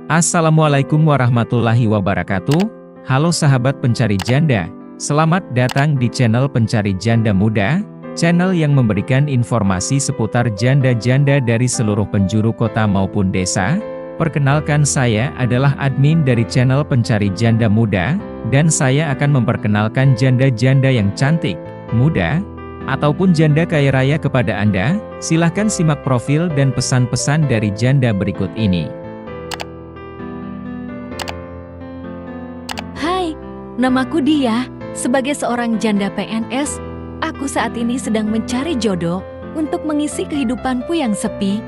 Assalamualaikum warahmatullahi wabarakatuh. Halo sahabat pencari janda, selamat datang di channel Pencari Janda Muda, channel yang memberikan informasi seputar janda-janda dari seluruh penjuru kota maupun desa. Perkenalkan, saya adalah admin dari channel Pencari Janda Muda, dan saya akan memperkenalkan janda-janda yang cantik, muda, ataupun janda kaya raya kepada Anda. Silahkan simak profil dan pesan-pesan dari janda berikut ini. Hai, namaku Dia. Sebagai seorang janda PNS, aku saat ini sedang mencari jodoh untuk mengisi kehidupanku yang sepi.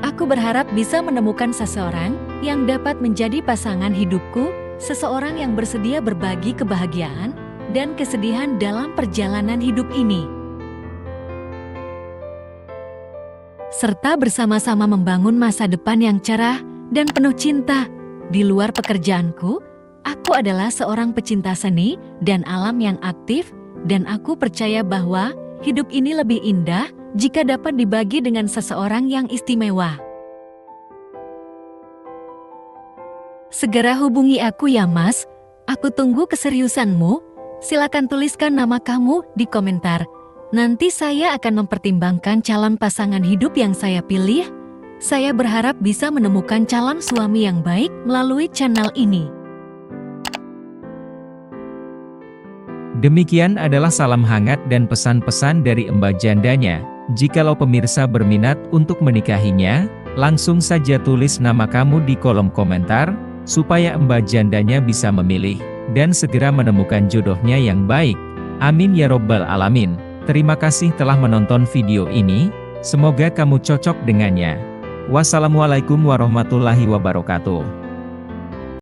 Aku berharap bisa menemukan seseorang yang dapat menjadi pasangan hidupku, seseorang yang bersedia berbagi kebahagiaan dan kesedihan dalam perjalanan hidup ini, serta bersama-sama membangun masa depan yang cerah dan penuh cinta. Di luar pekerjaanku, aku adalah seorang pecinta seni dan alam yang aktif, dan aku percaya bahwa hidup ini lebih indah jika dapat dibagi dengan seseorang yang istimewa. Segera hubungi aku ya Mas, aku tunggu keseriusanmu. Silakan tuliskan nama kamu di komentar. Nanti saya akan mempertimbangkan calon pasangan hidup yang saya pilih. Saya berharap bisa menemukan calon suami yang baik melalui channel ini. Demikian adalah salam hangat dan pesan-pesan dari Mbak jandanya. Jikalau pemirsa berminat untuk menikahinya, langsung saja tulis nama kamu di kolom komentar, supaya Mbak jandanya bisa memilih, dan segera menemukan jodohnya yang baik. Amin ya robbal alamin. Terima kasih telah menonton video ini, semoga kamu cocok dengannya. Wassalamualaikum warahmatullahi wabarakatuh.